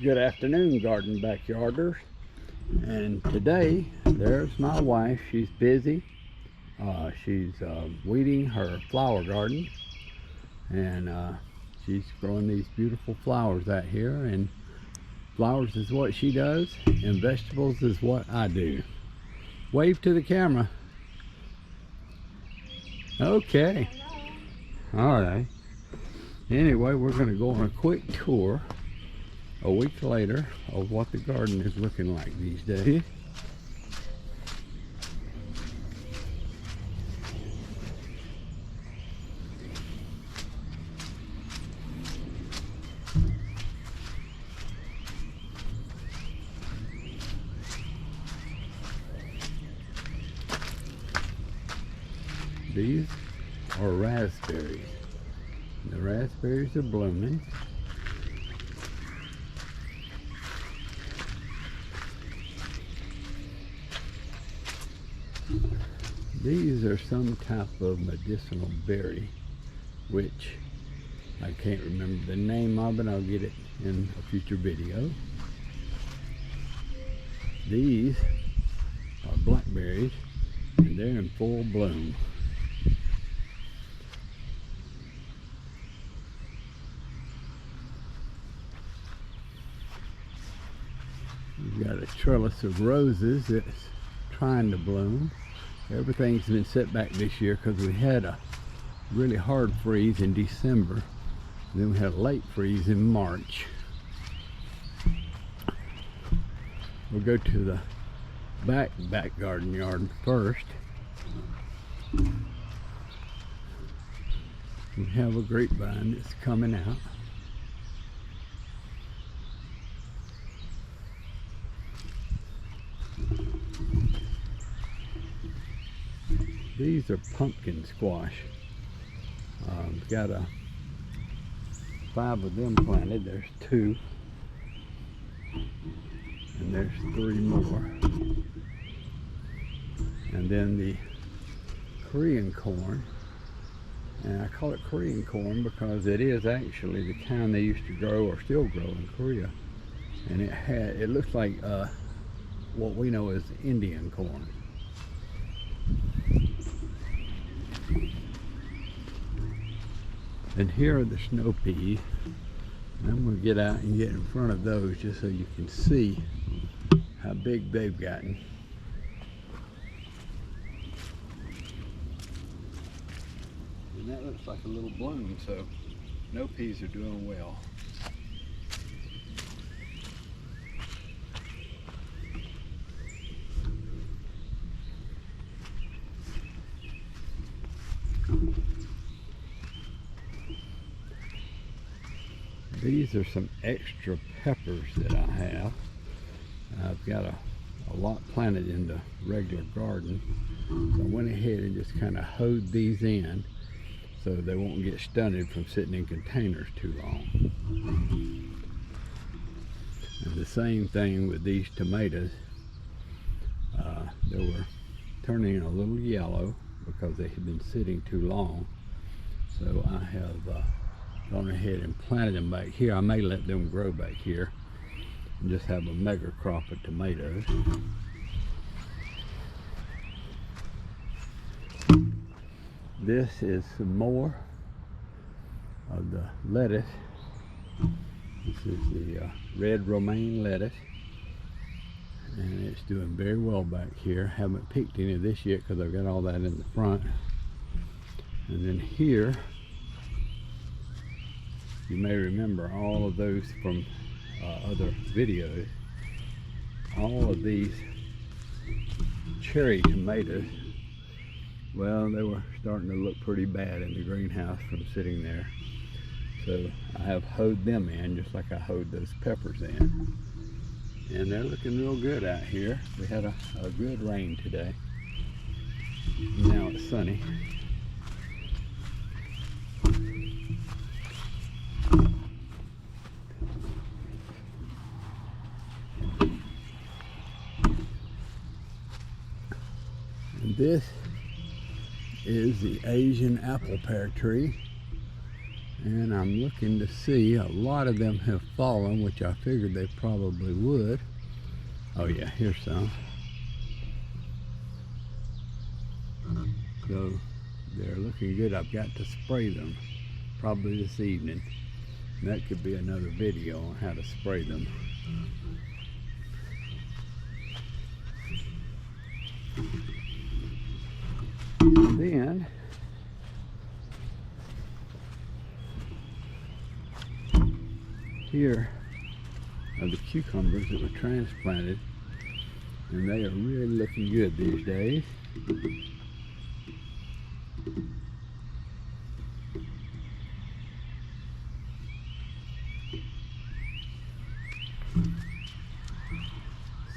Good afternoon, garden backyarders. And today, there's my wife. She's busy. She's weeding her flower garden, and she's growing these beautiful flowers out here. And flowers is what she does, and vegetables is what I do. Wave to the camera. Okay. All right. Anyway, we're going to go on a quick tour a week later of what the garden is looking like these days. These are raspberries. The raspberries are blooming. These are some type of medicinal berry, which I can't remember the name of it. I'll get it in a future video. These are blackberries, and they're in full bloom. We've got a trellis of roses that's trying to bloom. Everything's been set back this year because we had a really hard freeze in December. Then we had a late freeze in March. We'll go to the back garden yard first. We have a grapevine that's coming out. These are pumpkin squash. We've got 5 of them planted. There's 2, and there's 3 more. And then the Korean corn, and I call it Korean corn because it is actually the kind they used to grow or still grow in Korea. And it looks like what we know as Indian corn. And here are the snow peas. I'm going to get out and get in front of those just so you can see how big they've gotten. And that looks like a little bloom, so snow peas are doing well. These are some extra peppers that I have. I've got a lot planted in the regular garden. So I went ahead and just kind of hoed these in so they won't get stunted from sitting in containers too long. And the same thing with these tomatoes. They were turning a little yellow because they had been sitting too long. So I have gone ahead and planted them back here. I may let them grow back here and just have a mega crop of tomatoes. This is some more of the lettuce. This is the red romaine lettuce, and it's doing very well back here. Haven't picked any of this yet because I've got all that in the front. And then here, you may remember all of those from other videos. All of these cherry tomatoes, well, they were starting to look pretty bad in the greenhouse from sitting there. So I have hoed them in just like I hoed those peppers in. And they're looking real good out here. We had a good rain today. Now it's sunny. And this is the Asian apple pear tree. And I'm looking to see, a lot of them have fallen, which I figured they probably would. Oh yeah, here's some. So they're looking good. I've got to spray them probably this evening. And that could be another video on how to spray them. And then here are the cucumbers that were transplanted, and they are really looking good these days.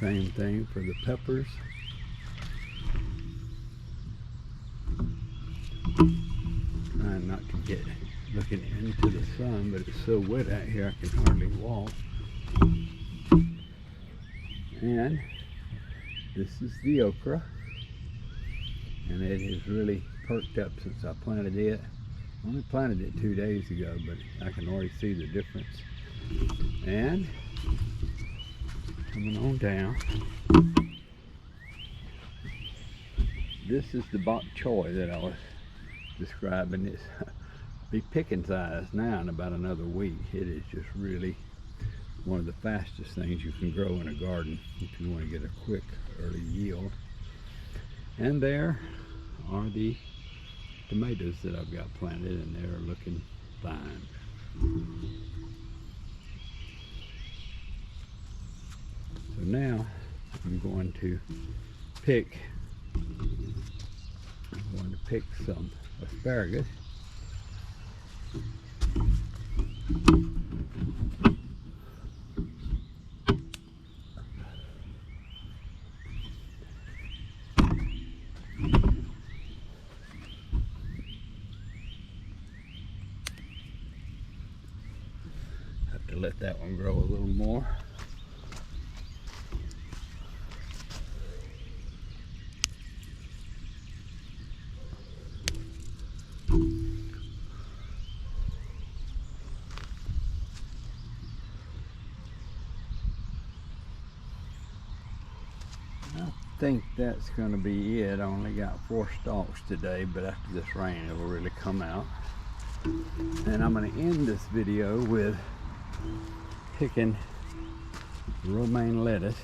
Same thing for the peppers. Trying not to get looking into the sun, but it's so wet out here I can hardly walk. And this is the okra, and it has really perked up since I planted it. I only planted it 2 days ago, but I can already see the difference. And coming on down, this is the bok choy that I was describing. It's be picking size now in about another week. It is just really one of the fastest things you can grow in a garden if you want to get a quick early yield. And there are the tomatoes that I've got planted, and they're looking fine. So now I'm going to pick some asparagus. Have to let that one grow a little more. I think that's going to be it. I only got 4 stalks today, but after this rain it will really come out. And I'm going to end this video with picking romaine lettuce.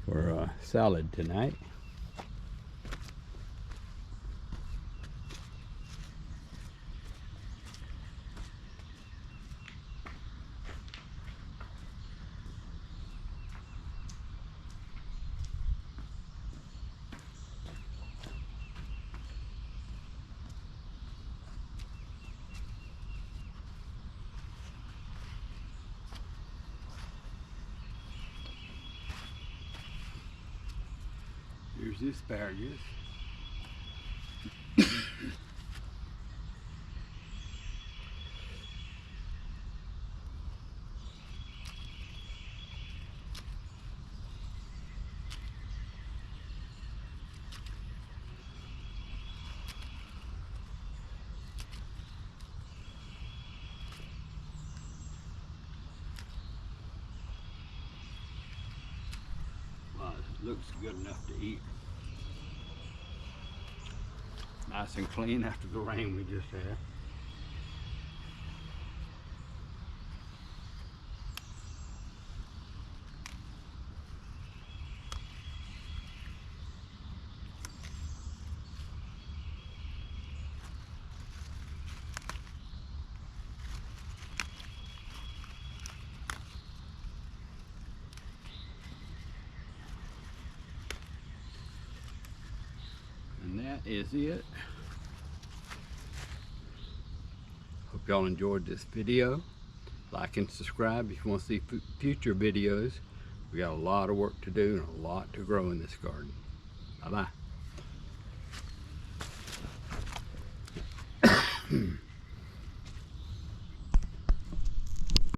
For salad tonight. Here's the asparagus. Wow, it looks good enough to eat. Nice and clean after the rain we just had. And that is it. Hope y'all enjoyed this video. Like and subscribe if you want to see future videos. We got a lot of work to do and a lot to grow in this garden. Bye-bye.